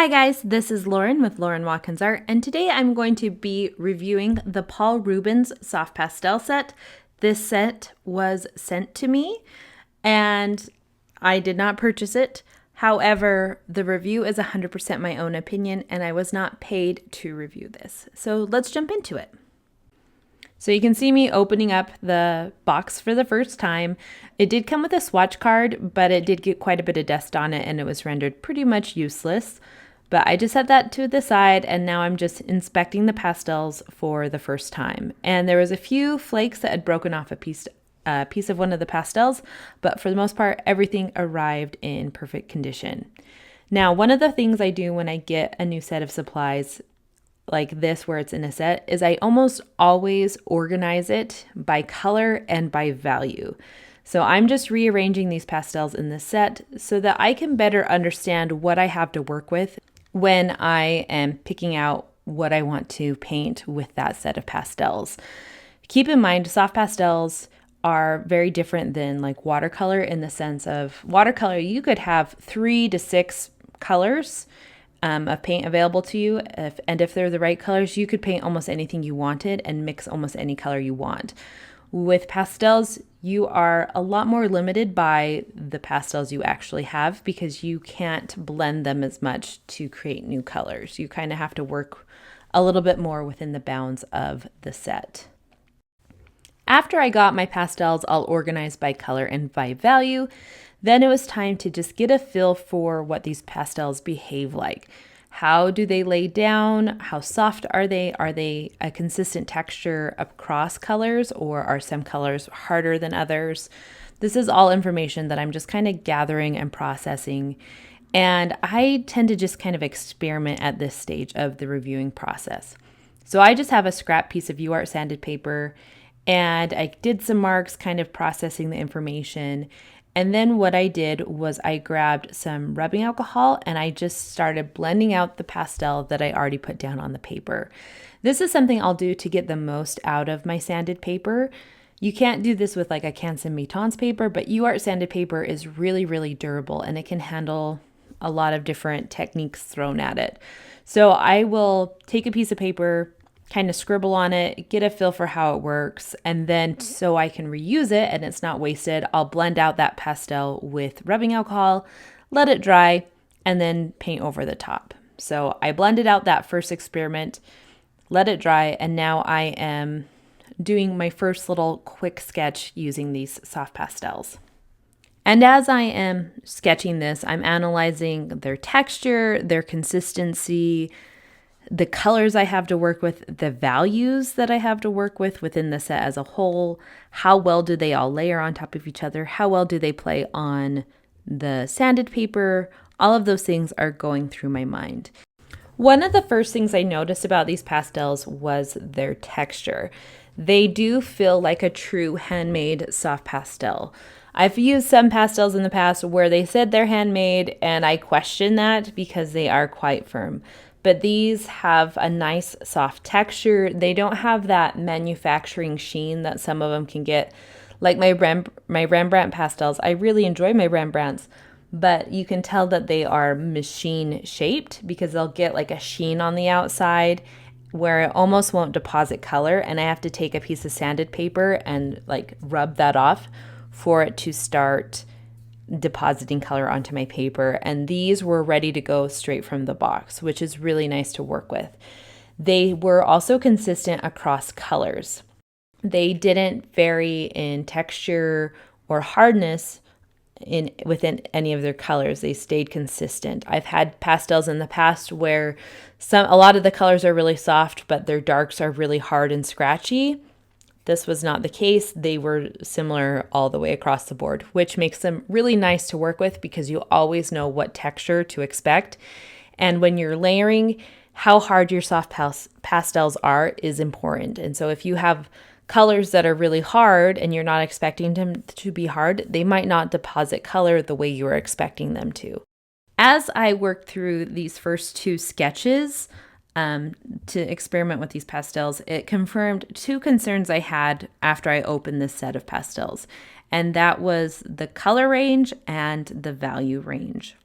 Hi guys, this is Lauren with Lauren Watkins Art, and today I'm going to be reviewing the Paul Rubens Soft Pastel set. This set was sent to me, and I did not purchase it. However, the review is 100% my own opinion, and I was not paid to review this. So let's jump into it. So you can see me opening up the box for the first time. It did come with a swatch card, but it did get quite a bit of dust on it and it was rendered pretty much useless. But I just set that to the side and now I'm just inspecting the pastels for the first time. And there was a few flakes that had broken off a piece of one of the pastels, but for the most part, everything arrived in perfect condition. Now, one of the things I do when I get a new set of supplies like this where it's in a set is I almost always organize it by color and by value. So I'm just rearranging these pastels in this set so that I can better understand what I have to work with when I am picking out what I want to paint with that set of pastels. Keep in mind, soft pastels are very different than like watercolor in the sense of watercolor, you could have 3 to 6 colors of paint available to you. If they're the right colors, you could paint almost anything you wanted and mix almost any color you want. With pastels, you are a lot more limited by the pastels you actually have because you can't blend them as much to create new colors. You kind of have to work a little bit more within the bounds of the set. After I got my pastels all organized by color and by value, then it was time to just get a feel for what these pastels behave like. How do they lay down? How soft are they? Are they a consistent texture across colors, or are some colors harder than others? This is all information that I'm just kind of gathering and processing. And I tend to just kind of experiment at this stage of the reviewing process. So I just have a scrap piece of UArt sanded paper and I did some marks kind of processing the information. And then what I did was I grabbed some rubbing alcohol and I just started blending out the pastel that I already put down on the paper. This is something I'll do to get the most out of my sanded paper. You can't do this with like a Canson Mitons paper, but UArt sanded paper is really, really durable and it can handle a lot of different techniques thrown at it. So I will take a piece of paper, kind of scribble on it, get a feel for how it works, and then so I can reuse it and it's not wasted, I'll blend out that pastel with rubbing alcohol, let it dry, and then paint over the top. So I blended out that first experiment, let it dry, and now I am doing my first little quick sketch using these soft pastels. And as I am sketching this, I'm analyzing their texture, their consistency, the colors I have to work with, the values that I have to work with within the set as a whole, how well do they all layer on top of each other, how well do they play on the sanded paper, all of those things are going through my mind. One of the first things I noticed about these pastels was their texture. They do feel like a true handmade soft pastel. I've used some pastels in the past where they said they're handmade and I question that because they are quite firm. But these have a nice soft texture. They don't have that manufacturing sheen that some of them can get. Like my Rembrandt pastels, I really enjoy my Rembrandts, but you can tell that they are machine shaped because they'll get like a sheen on the outside where it almost won't deposit color, and I have to take a piece of sanded paper and like rub that off for it to start depositing color onto my paper. And these were ready to go straight from the box, which is really nice to work with. They were also consistent across colors. They didn't vary in texture or hardness within any of their colors. They stayed consistent. I've had pastels in the past where a lot of the colors are really soft, but their darks are really hard and scratchy. This was not the case. They were similar all the way across the board, which makes them really nice to work with because you always know what texture to expect. And when you're layering, how hard your soft pastels are is important. And so if you have colors that are really hard and you're not expecting them to be hard, they might not deposit color the way you were expecting them to. As I worked through these first 2 sketches, to experiment with these pastels, it confirmed 2 concerns I had after I opened this set of pastels, and that was the color range and the value range.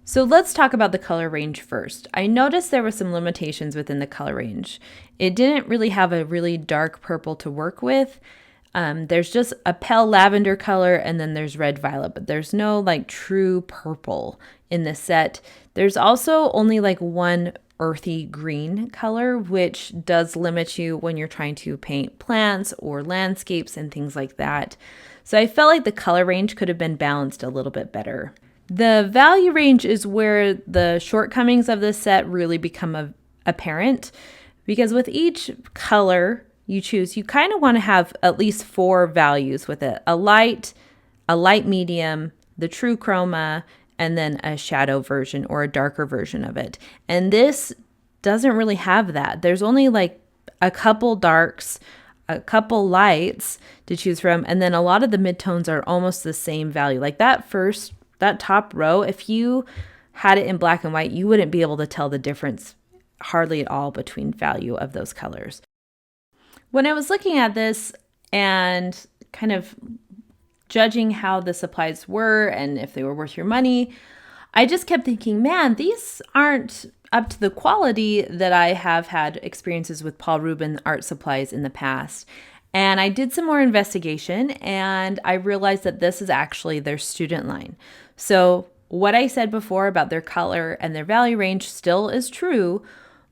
So let's talk about the color range first. I noticed there were some limitations within the color range. It didn't really have a really dark purple to work with. There's just a pale lavender color and then there's red violet, but there's no like true purple in this set. There's also only like one earthy green color, which does limit you when you're trying to paint plants or landscapes and things like that. So I felt like the color range could have been balanced a little bit better. The value range is where the shortcomings of this set really become apparent, because with each color you choose, you kind of want to have at least 4 values with it: a light medium, the true chroma, and then a shadow version or a darker version of it. And this doesn't really have that. There's only like a couple darks, a couple lights to choose from, and then a lot of the midtones are almost the same value. Like that top row, if you had it in black and white, you wouldn't be able to tell the difference hardly at all between value of those colors. When I was looking at this and kind of judging how the supplies were and if they were worth your money, I just kept thinking, man, these aren't up to the quality that I have had experiences with Paul Rubens art supplies in the past. And I did some more investigation and I realized that this is actually their student line. So what I said before about their color and their value range still is true,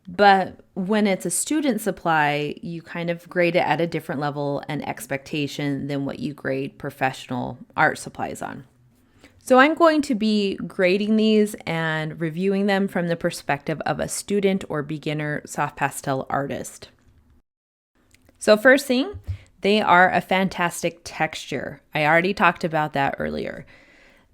but when it's a student supply, you kind of grade it at a different level and expectation than what you grade professional art supplies on. So I'm going to be grading these and reviewing them from the perspective of a student or beginner soft pastel artist. So first thing, they are a fantastic texture. I already talked about that earlier.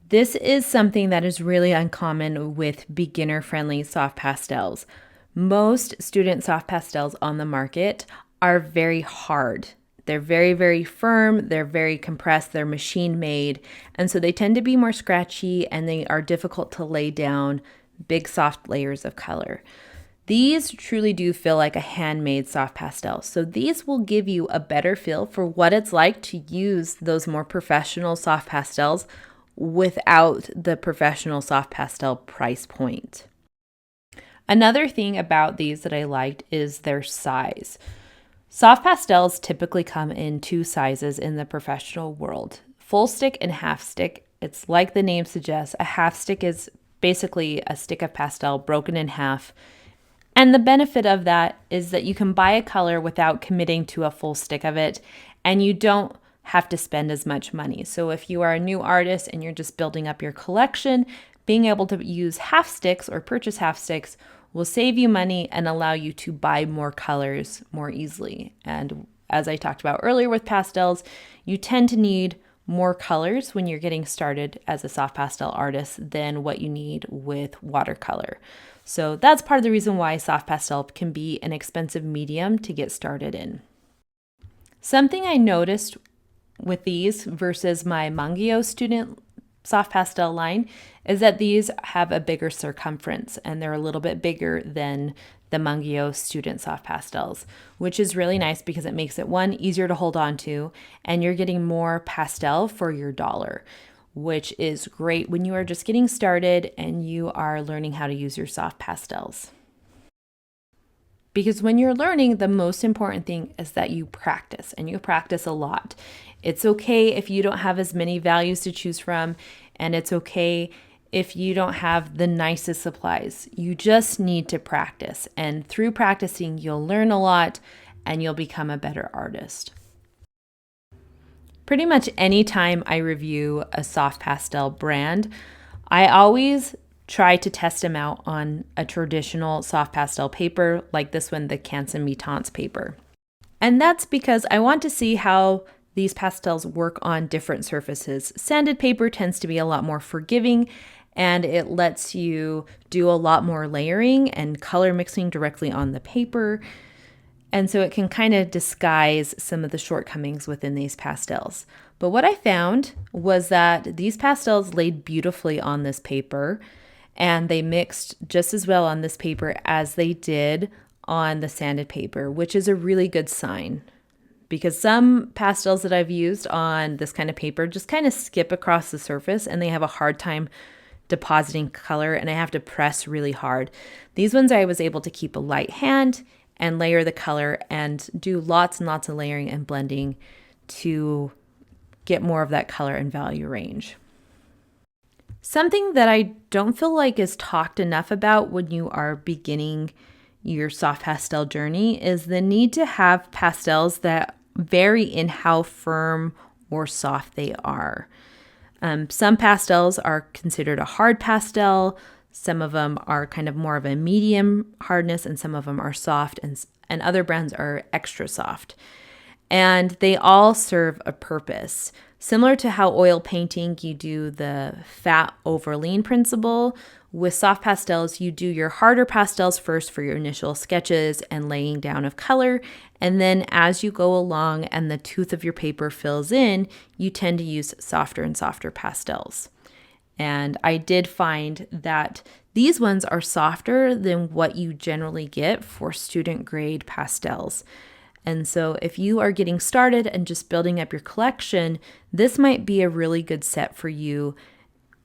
This is something that is really uncommon with beginner-friendly soft pastels. Most student soft pastels on the market are very hard. They're very, very firm, they're very compressed, they're machine made, and so they tend to be more scratchy and they are difficult to lay down big soft layers of color. These truly do feel like a handmade soft pastel. So these will give you a better feel for what it's like to use those more professional soft pastels without the professional soft pastel price point. Another thing about these that I liked is their size. Soft pastels typically come in 2 sizes in the professional world: full stick and half stick. It's like the name suggests, a half stick is basically a stick of pastel broken in half. And the benefit of that is that you can buy a color without committing to a full stick of it, and you don't have to spend as much money. So if you are a new artist and you're just building up your collection, being able to use half sticks or purchase half sticks will save you money and allow you to buy more colors more easily. And as I talked about earlier with pastels, you tend to need more colors when you're getting started as a soft pastel artist than what you need with watercolor. So that's part of the reason why soft pastel can be an expensive medium to get started in. Something I noticed with these versus my Mangio student soft pastel line is that these have a bigger circumference and they're a little bit bigger than the Mangio student soft pastels, which is really nice because it makes it, one, easier to hold on to, and you're getting more pastel for your dollar, which is great when you are just getting started and you are learning how to use your soft pastels. Because when you're learning, the most important thing is that you practice, and you practice a lot. It's okay if you don't have as many values to choose from, and it's okay if you don't have the nicest supplies. You just need to practice, and through practicing, you'll learn a lot and you'll become a better artist. Pretty much any time I review a soft pastel brand, I always try to test them out on a traditional soft pastel paper like this one, the Canson Mi-Teintes paper. And that's because I want to see how these pastels work on different surfaces. Sanded paper tends to be a lot more forgiving and it lets you do a lot more layering and color mixing directly on the paper. And so it can kind of disguise some of the shortcomings within these pastels. But what I found was that these pastels laid beautifully on this paper, and they mixed just as well on this paper as they did on the sanded paper, which is a really good sign. Because some pastels that I've used on this kind of paper just kind of skip across the surface and they have a hard time depositing color and I have to press really hard. These ones I was able to keep a light hand and layer the color and do lots and lots of layering and blending to get more of that color and value range. Something that I don't feel like is talked enough about when you are beginning your soft pastel journey is the need to have pastels that vary in how firm or soft they are. Some pastels are considered a hard pastel. Some of them are kind of more of a medium hardness, and some of them are soft, and other brands are extra soft. And they all serve a purpose. Similar to how oil painting, you do the fat over lean principle, with soft pastels, you do your harder pastels first for your initial sketches and laying down of color. And then as you go along and the tooth of your paper fills in, you tend to use softer and softer pastels. And I did find that these ones are softer than what you generally get for student grade pastels. And so if you are getting started and just building up your collection, this might be a really good set for you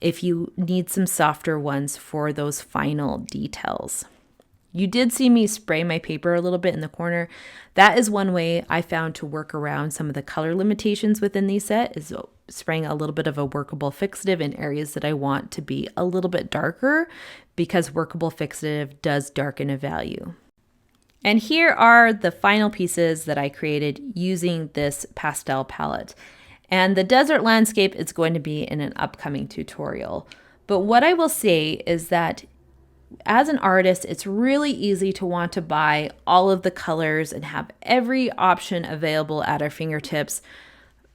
if you need some softer ones for those final details. You did see me spray my paper a little bit in the corner. That is one way I found to work around some of the color limitations within these set, is spraying a little bit of a workable fixative in areas that I want to be a little bit darker, because workable fixative does darken a value. And here are the final pieces that I created using this pastel palette. And the desert landscape is going to be in an upcoming tutorial. But what I will say is that as an artist, it's really easy to want to buy all of the colors and have every option available at our fingertips,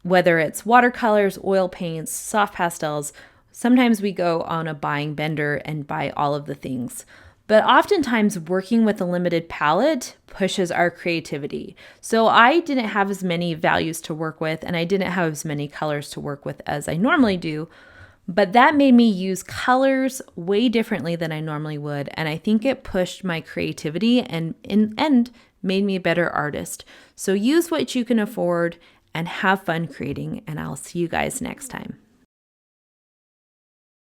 whether it's watercolors, oil paints, soft pastels. Sometimes we go on a buying bender and buy all of the things. But oftentimes working with a limited palette pushes our creativity. So I didn't have as many values to work with, and I didn't have as many colors to work with as I normally do. But that made me use colors way differently than I normally would. And I think it pushed my creativity and in the end made me a better artist. So use what you can afford and have fun creating. And I'll see you guys next time.